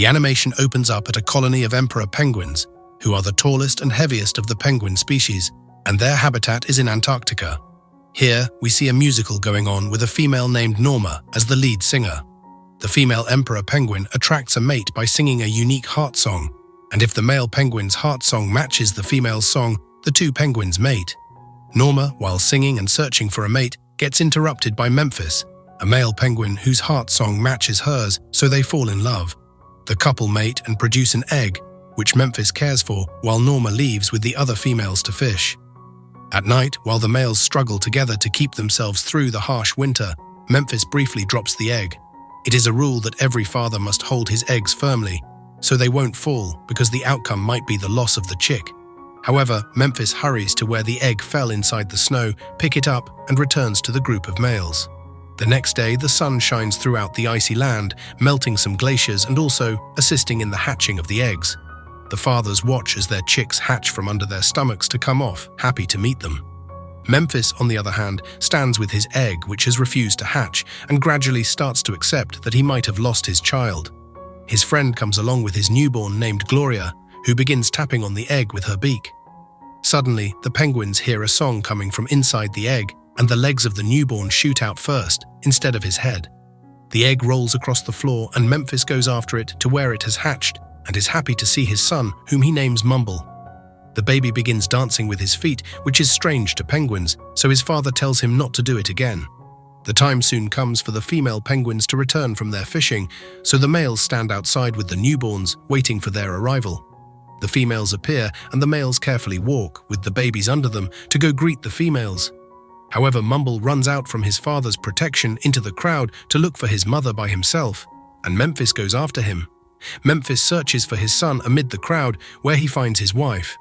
The animation opens up at a colony of emperor penguins, who are the tallest and heaviest of the penguin species, and their habitat is in Antarctica. Here, we see a musical going on with a female named Norma as the lead singer. The female emperor penguin attracts a mate by singing a unique heart song, and if the male penguin's heart song matches the female's song, the two penguins mate. Norma, while singing and searching for a mate, gets interrupted by Memphis, a male penguin whose heart song matches hers, so they fall in love. The couple mate and produce an egg, which Memphis cares for, while Norma leaves with the other females to fish. At night, while the males struggle together to keep themselves through the harsh winter, Memphis briefly drops the egg. It is a rule that every father must hold his eggs firmly, so they won't fall because the outcome might be the loss of the chick. However, Memphis hurries to where the egg fell inside the snow, pick it up, and returns to the group of males. The next day, the sun shines throughout the icy land, melting some glaciers and also assisting in the hatching of the eggs. The fathers watch as their chicks hatch from under their stomachs to come off, happy to meet them. Memphis, on the other hand, stands with his egg, which has refused to hatch, and gradually starts to accept that he might have lost his child. His friend comes along with his newborn named Gloria, who begins tapping on the egg with her beak. Suddenly, the penguins hear a song coming from inside the egg, and the legs of the newborn shoot out first, instead of his head. The egg rolls across the floor, and Memphis goes after it to where it has hatched, and is happy to see his son, whom he names Mumble. The baby begins dancing with his feet, which is strange to penguins, so his father tells him not to do it again. The time soon comes for the female penguins to return from their fishing, so the males stand outside with the newborns, waiting for their arrival. The females appear, and the males carefully walk, with the babies under them, to go greet the females. However, Mumble runs out from his father's protection into the crowd to look for his mother by himself, and Memphis goes after him. Memphis searches for his son amid the crowd, where he finds his wife.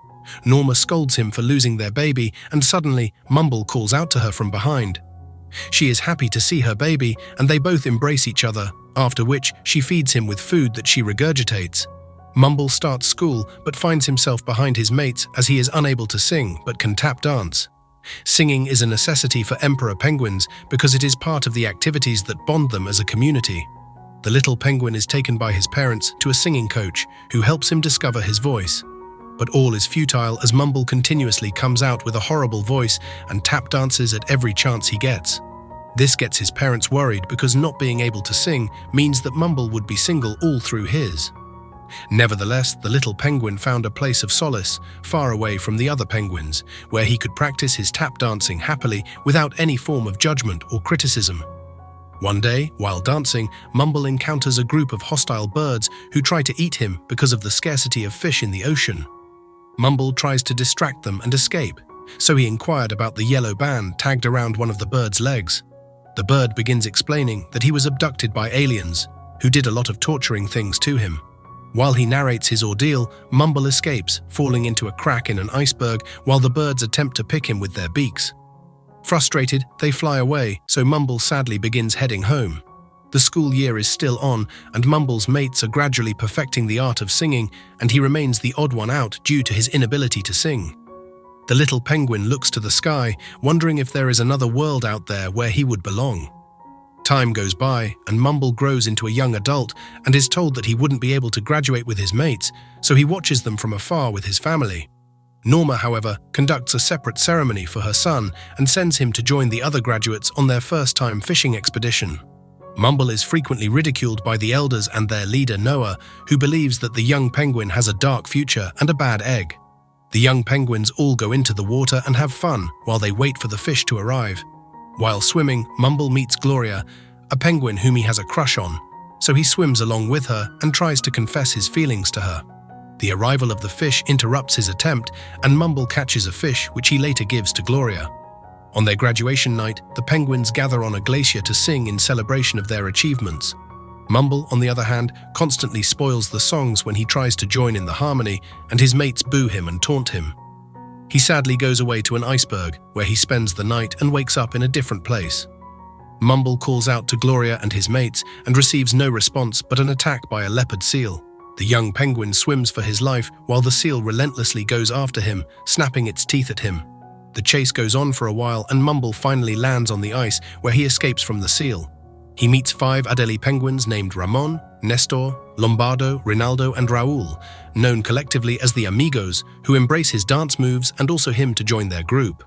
Norma scolds him for losing their baby, and suddenly, Mumble calls out to her from behind. She is happy to see her baby, and they both embrace each other, after which she feeds him with food that she regurgitates. Mumble starts school, but finds himself behind his mates as he is unable to sing, but can tap dance. Singing is a necessity for emperor penguins because it is part of the activities that bond them as a community. The little penguin is taken by his parents to a singing coach, who helps him discover his voice. But all is futile as Mumble continuously comes out with a horrible voice and tap dances at every chance he gets. This gets his parents worried because not being able to sing means that Mumble would be single all through his. Nevertheless, the little penguin found a place of solace, far away from the other penguins, where he could practice his tap dancing happily without any form of judgment or criticism. One day, while dancing, Mumble encounters a group of hostile birds who try to eat him because of the scarcity of fish in the ocean. Mumble tries to distract them and escape, so he inquired about the yellow band tagged around one of the bird's legs. The bird begins explaining that he was abducted by aliens, who did a lot of torturing things to him. While he narrates his ordeal, Mumble escapes, falling into a crack in an iceberg while the birds attempt to pick him with their beaks. Frustrated, they fly away, so Mumble sadly begins heading home. The school year is still on, and Mumble's mates are gradually perfecting the art of singing, and he remains the odd one out due to his inability to sing. The little penguin looks to the sky, wondering if there is another world out there where he would belong. Time goes by, and Mumble grows into a young adult and is told that he wouldn't be able to graduate with his mates, so he watches them from afar with his family. Norma, however, conducts a separate ceremony for her son and sends him to join the other graduates on their first-time fishing expedition. Mumble is frequently ridiculed by the elders and their leader Noah, who believes that the young penguin has a dark future and a bad egg. The young penguins all go into the water and have fun while they wait for the fish to arrive. While swimming, Mumble meets Gloria, a penguin whom he has a crush on, so he swims along with her and tries to confess his feelings to her. The arrival of the fish interrupts his attempt, and Mumble catches a fish which he later gives to Gloria. On their graduation night, the penguins gather on a glacier to sing in celebration of their achievements. Mumble, on the other hand, constantly spoils the songs when he tries to join in the harmony, and his mates boo him and taunt him. He sadly goes away to an iceberg, where he spends the night and wakes up in a different place. Mumble calls out to Gloria and his mates and receives no response but an attack by a leopard seal. The young penguin swims for his life while the seal relentlessly goes after him, snapping its teeth at him. The chase goes on for a while and Mumble finally lands on the ice where he escapes from the seal. He meets 5 Adelie penguins named Ramon, Nestor, Lombardo, Rinaldo, and Raul, known collectively as the Amigos, who embrace his dance moves and also him to join their group.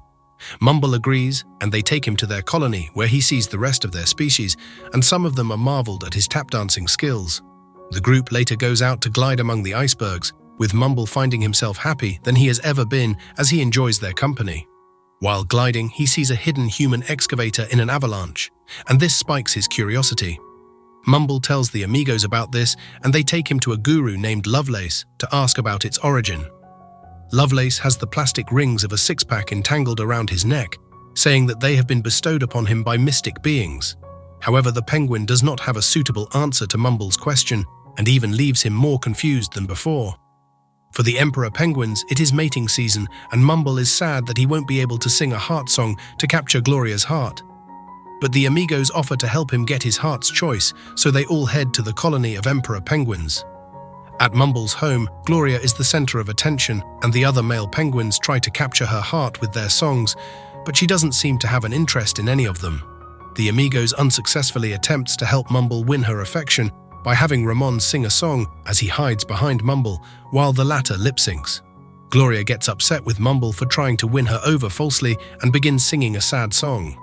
Mumble agrees, and they take him to their colony where he sees the rest of their species, and some of them are marveled at his tap dancing skills. The group later goes out to glide among the icebergs, with Mumble finding himself happy than he has ever been as he enjoys their company. While gliding, he sees a hidden human excavator in an avalanche, and this spikes his curiosity. Mumble tells the Amigos about this, and they take him to a guru named Lovelace to ask about its origin. Lovelace has the plastic rings of a six-pack entangled around his neck, saying that they have been bestowed upon him by mystic beings. However, the penguin does not have a suitable answer to Mumble's question, and even leaves him more confused than before. For the emperor penguins, it is mating season, and Mumble is sad that he won't be able to sing a heart song to capture Gloria's heart. But the Amigos offer to help him get his heart's choice, so they all head to the colony of emperor penguins. At Mumble's home, Gloria is the center of attention, and the other male penguins try to capture her heart with their songs, but she doesn't seem to have an interest in any of them. The Amigos unsuccessfully attempts to help Mumble win her affection by having Ramon sing a song as he hides behind Mumble while the latter lip-syncs. Gloria gets upset with Mumble for trying to win her over falsely and begins singing a sad song.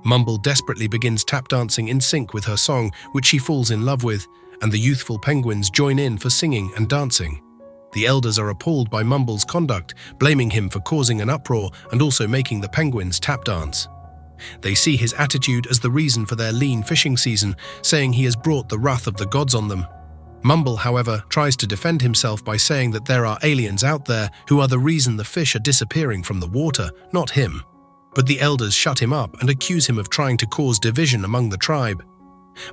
Mumble desperately begins tap dancing in sync with her song, which she falls in love with, and the youthful penguins join in for singing and dancing. The elders are appalled by Mumble's conduct, blaming him for causing an uproar and also making the penguins tap dance. They see his attitude as the reason for their lean fishing season, saying he has brought the wrath of the gods on them. Mumble, however, tries to defend himself by saying that there are aliens out there who are the reason the fish are disappearing from the water, not him. But the elders shut him up and accuse him of trying to cause division among the tribe.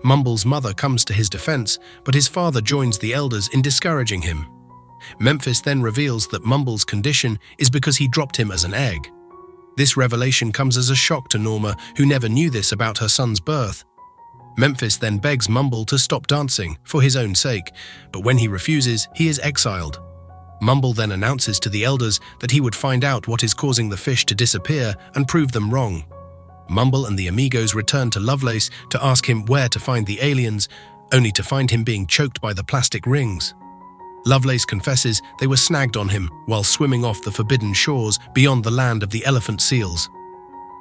Mumble's mother comes to his defense, but his father joins the elders in discouraging him. Memphis then reveals that Mumble's condition is because he dropped him as an egg. This revelation comes as a shock to Norma, who never knew this about her son's birth. Memphis then begs Mumble to stop dancing, for his own sake, but when he refuses, he is exiled. Mumble then announces to the elders that he would find out what is causing the fish to disappear and prove them wrong. Mumble and the Amigos return to Lovelace to ask him where to find the aliens, only to find him being choked by the plastic rings. Lovelace confesses they were snagged on him while swimming off the forbidden shores beyond the land of the elephant seals.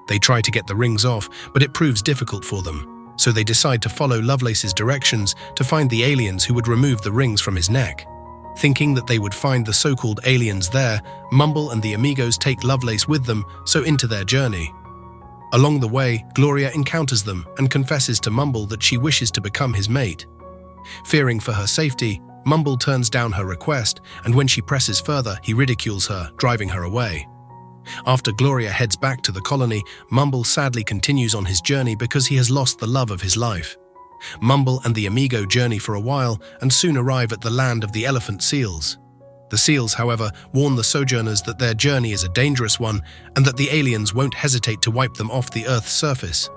They try to get the rings off, but it proves difficult for them, so they decide to follow Lovelace's directions to find the aliens who would remove the rings from his neck. Thinking that they would find the so-called aliens there, Mumble and the Amigos take Lovelace with them, so into their journey. Along the way, Gloria encounters them and confesses to Mumble that she wishes to become his mate. Fearing for her safety, Mumble turns down her request, and when she presses further, he ridicules her, driving her away. After Gloria heads back to the colony, Mumble sadly continues on his journey because he has lost the love of his life. Mumble and the Amigo journey for a while and soon arrive at the land of the elephant seals. The seals, however, warn the sojourners that their journey is a dangerous one and that the aliens won't hesitate to wipe them off the Earth's surface.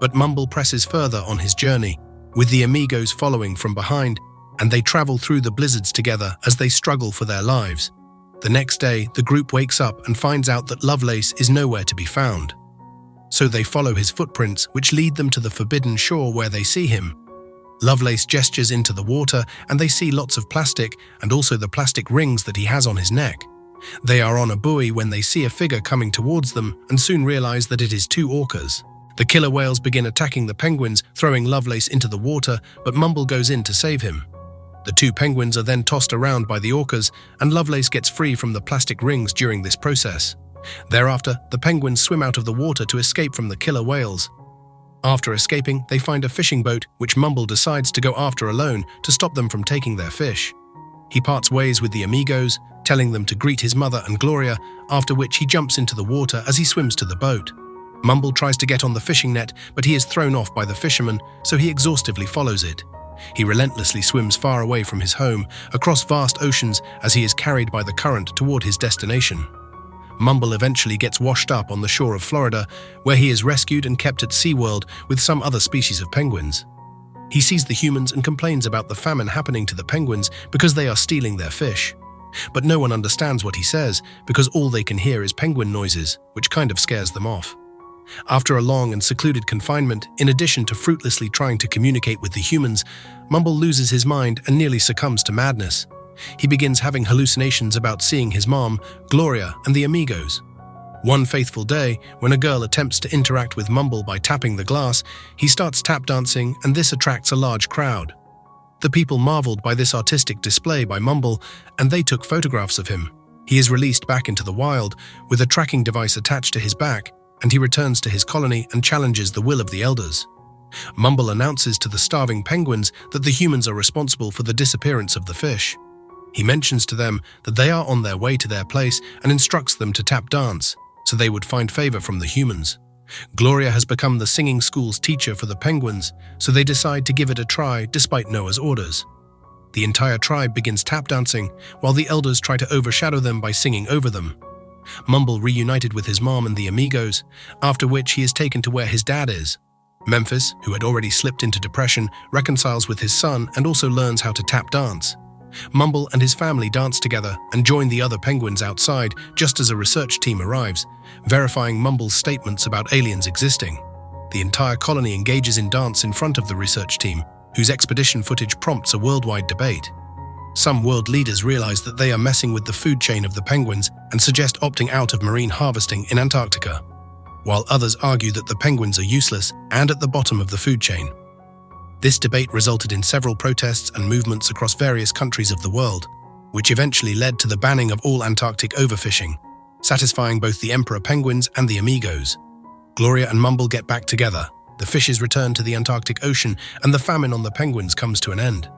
But Mumble presses further on his journey, with the Amigos following from behind, and they travel through the blizzards together as they struggle for their lives. The next day, the group wakes up and finds out that Lovelace is nowhere to be found. So they follow his footprints, which lead them to the forbidden shore where they see him. Lovelace gestures into the water and they see lots of plastic and also the plastic rings that he has on his neck. They are on a buoy when they see a figure coming towards them and soon realize that it is two orcas. The killer whales begin attacking the penguins, throwing Lovelace into the water, but Mumble goes in to save him. The two penguins are then tossed around by the orcas and Lovelace gets free from the plastic rings during this process. Thereafter, the penguins swim out of the water to escape from the killer whales. After escaping, they find a fishing boat, which Mumble decides to go after alone to stop them from taking their fish. He parts ways with the Amigos, telling them to greet his mother and Gloria, after which he jumps into the water as he swims to the boat. Mumble tries to get on the fishing net, but he is thrown off by the fisherman, so he exhaustively follows it. He relentlessly swims far away from his home, across vast oceans as he is carried by the current toward his destination. Mumble eventually gets washed up on the shore of Florida, where he is rescued and kept at SeaWorld with some other species of penguins. He sees the humans and complains about the famine happening to the penguins because they are stealing their fish. But no one understands what he says because all they can hear is penguin noises, which kind of scares them off. After a long and secluded confinement, in addition to fruitlessly trying to communicate with the humans, Mumble loses his mind and nearly succumbs to madness. He begins having hallucinations about seeing his mom, Gloria, and the amigos. One faithful day, when a girl attempts to interact with Mumble by tapping the glass, he starts tap dancing, and this attracts a large crowd. The people marveled by this artistic display by Mumble, and they took photographs of him. He is released back into the wild, with a tracking device attached to his back, and he returns to his colony and challenges the will of the elders. Mumble announces to the starving penguins that the humans are responsible for the disappearance of the fish. He mentions to them that they are on their way to their place and instructs them to tap dance, so they would find favor from the humans. Gloria has become the singing school's teacher for the penguins, so they decide to give it a try despite Noah's orders. The entire tribe begins tap dancing, while the elders try to overshadow them by singing over them. Mumble reunited with his mom and the amigos, after which he is taken to where his dad is. Memphis, who had already slipped into depression, reconciles with his son and also learns how to tap dance. Mumble and his family dance together and join the other penguins outside just as a research team arrives, verifying Mumble's statements about aliens existing. The entire colony engages in dance in front of the research team, whose expedition footage prompts a worldwide debate. Some world leaders realize that they are messing with the food chain of the penguins and suggest opting out of marine harvesting in Antarctica, while others argue that the penguins are useless and at the bottom of the food chain. This debate resulted in several protests and movements across various countries of the world, which eventually led to the banning of all Antarctic overfishing, satisfying both the emperor penguins and the amigos. Gloria and Mumble get back together, the fishes return to the Antarctic Ocean, and the famine on the penguins comes to an end.